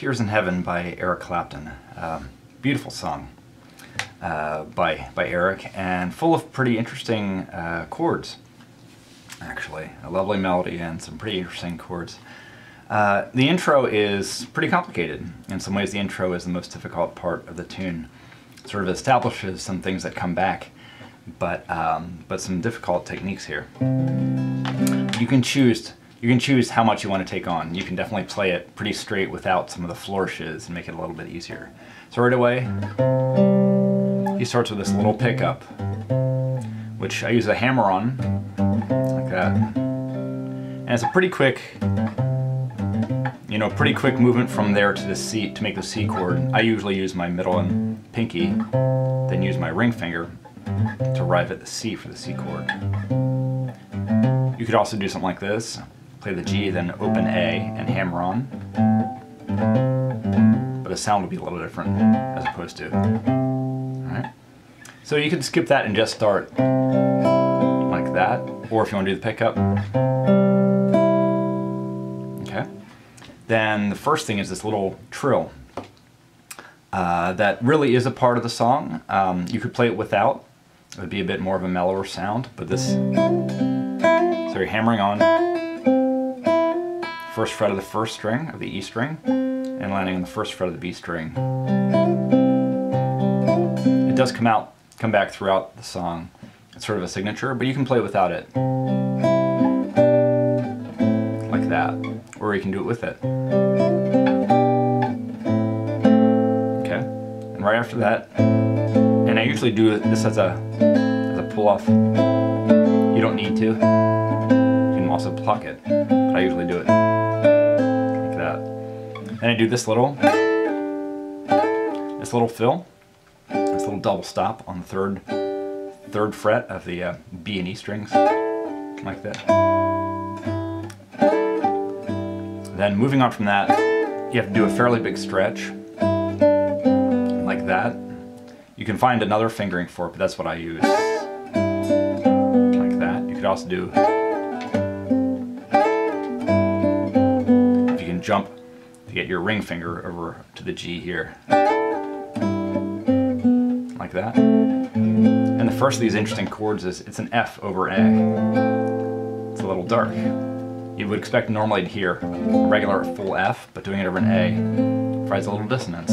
Tears in Heaven by Eric Clapton. Beautiful song by Eric, and full of pretty interesting chords, actually. A lovely melody and some pretty interesting chords. The intro is pretty complicated. In some ways the intro is the most difficult part of the tune. It sort of establishes some things that come back, but some difficult techniques here. You can choose how much you want to take on. You can definitely play it pretty straight without some of the flourishes and make it a little bit easier. So right away, he starts with this little pickup, which I use a hammer on, like that. And it's a pretty quick, pretty quick movement from there to the C, to make the C chord. I usually use my middle and pinky, then use my ring finger to arrive at the C for the C chord. You could also do something like this. Play the G, then open A and hammer on. But the sound will be a little different as opposed to. Alright. So you could skip that and just start like that. Or if you want to do the pickup. Okay. Then the first thing is this little trill. That really is a part of the song. You could play it without. It would be a bit more of a mellower sound, but this, so you're hammering on first fret of the first string of the E string and landing on the first fret of the B string. It does come back throughout the song. It's sort of a signature, but you can play it without it. Like that. Or you can do it with it. Okay. And right after that, and I usually do this as a pull-off. You don't need to. You can also pluck it, but I usually do it like that. And I do this little fill, this little double stop on the third fret of the B and E strings, like that. Then moving on from that, you have to do a fairly big stretch, like that. You can find another fingering for it, but that's what I use. Like that. You could also do, if you can jump to get your ring finger over to the G here. Like that. And the first of these interesting chords is, it's an F over A. It's a little dark. You would expect normally to hear a regular full F, but doing it over an A provides a little dissonance.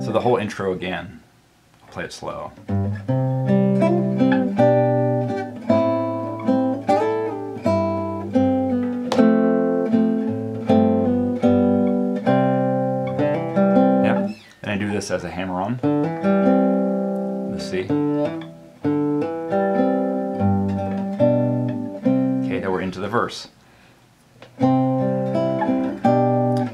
So the whole intro again, I'll play it slow. Yeah, and I do this as a hammer on, the C. Okay, now we're into the verse.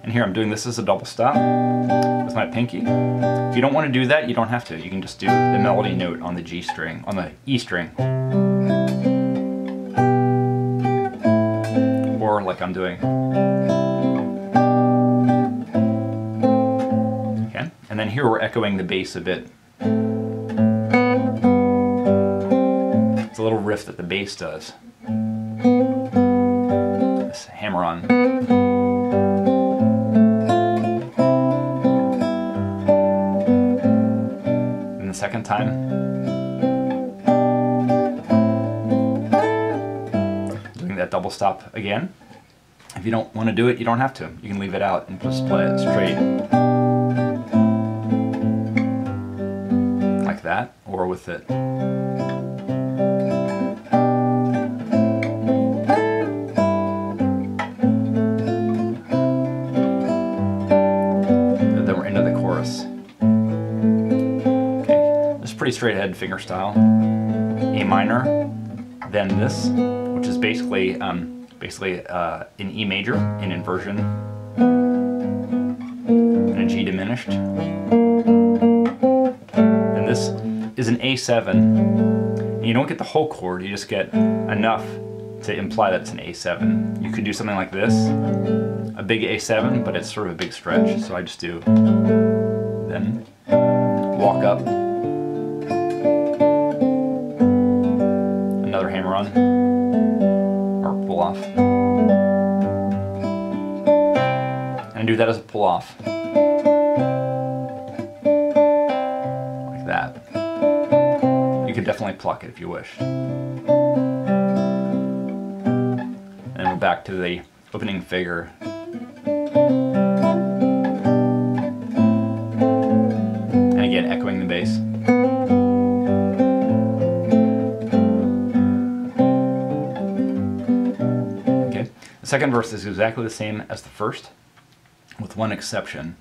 And here I'm doing this as a double stop with my pinky. If you don't want to do that, you don't have to. You can just do the melody note on the G string, on the E string. Or like I'm doing. Okay. And then here we're echoing the bass a bit. It's a little riff that the bass does. This hammer on. Second time. Doing that double stop again. If you don't want to do it, you don't have to. You can leave it out and just play it straight. Like that, or with it. And then we're into the chorus. Pretty straight ahead fingerstyle. A minor, then this, which is basically in E major in inversion, and a G diminished. And this is an A7. And you don't get the whole chord, you just get enough to imply that it's an A7. You could do something like this, a big A7, but it's sort of a big stretch, so I just do, then walk up, another hammer on, or pull off, do that as a pull off. Like that. You could definitely pluck it if you wish. And then we're back to the opening figure. And again, echoing the bass. The second verse is exactly the same as the first, with one exception.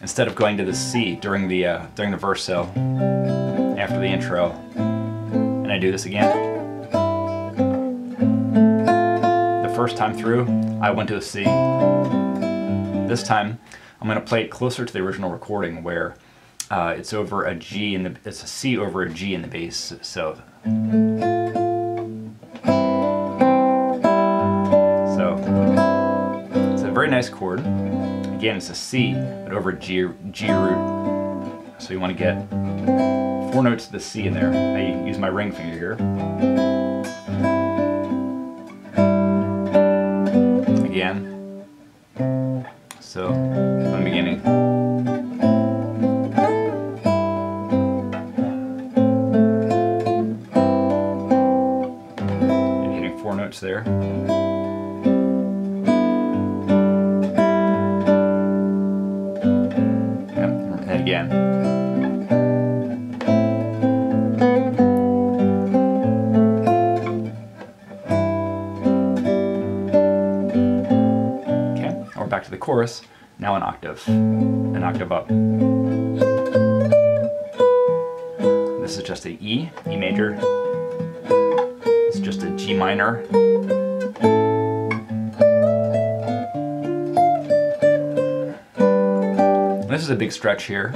Instead of going to the C during the verse, so after the intro, and I do this again. The first time through, I went to a C. This time, I'm going to play it closer to the original recording, where it's over a G in the it's a C over a G in the bass. So. Very nice chord. Again, it's a C, but over a G root. So you want to get 4 notes of the C in there. I use my ring finger here. Again. So, from the beginning. And hitting 4 notes there. Again. Okay, and we're back to the chorus. Now an octave up. This is just a E major. It's just a G minor. This is a big stretch here.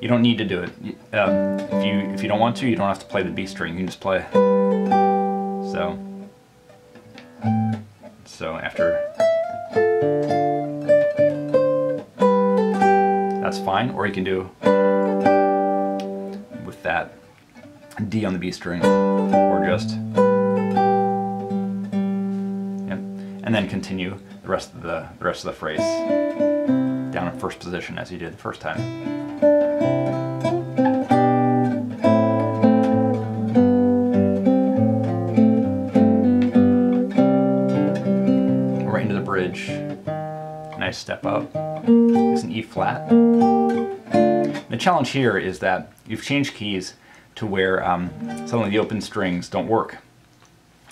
You don't need to do it. If you don't want to, you don't have to play the B string. You can just play. So after, that's fine. Or you can do with that D on the B string, or just, yep. And then continue the rest of the phrase down in first position as you did the first time. Right into the bridge. Nice step up. It's an E flat. The challenge here is that you've changed keys to where some of the open strings don't work.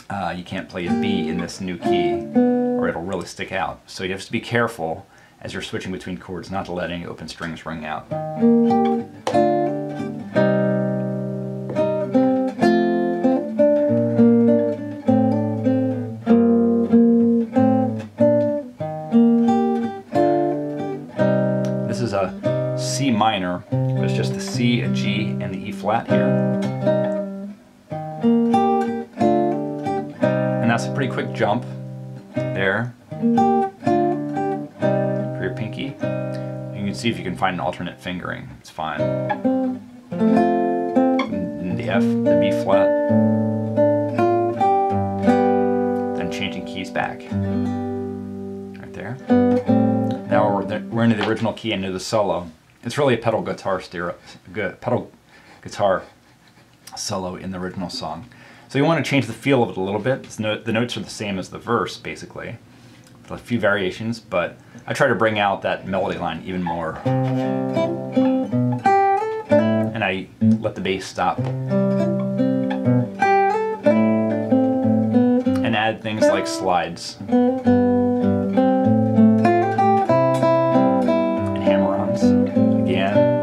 You can't play a B in this new key or it'll really stick out. So you have to be careful as you're switching between chords, not to let any open strings ring out. This is a C minor, but it's just the C, a G, and the E flat here. And that's a pretty quick jump there. Pinky. You can see if you can find an alternate fingering. It's fine. And the F, the B flat. Then changing keys back. Right there. Now we're into the original key, into the solo. It's really a pedal guitar solo in the original song. So you want to change the feel of it a little bit. The notes are the same as the verse, basically. A few variations, but I try to bring out that melody line even more. And I let the bass stop. And add things like slides. And hammer-ons. Again.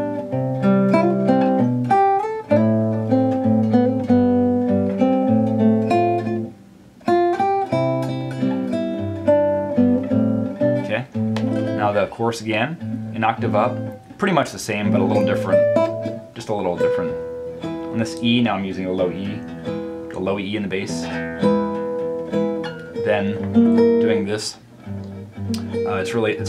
Now the chorus again, an octave up, pretty much the same but a little different, just a little different. On this E, now I'm using a low E in the bass. Then doing this, it's really a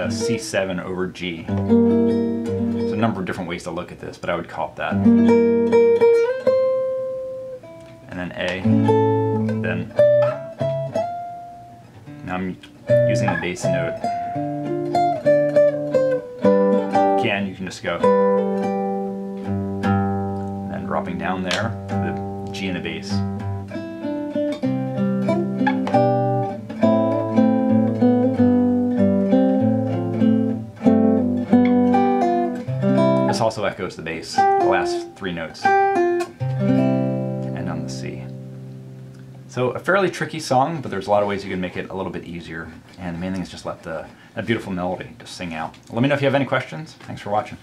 C7 over G. There's a number of different ways to look at this, but I would call it that. And then A, then Now I'm using the bass note. Again, you can just go. And then dropping down there to the G in the bass. This also echoes the bass, the last 3 notes, and on the C. So a fairly tricky song, but there's a lot of ways you can make it a little bit easier. And the main thing is just let that beautiful melody just sing out. Let me know if you have any questions. Thanks for watching.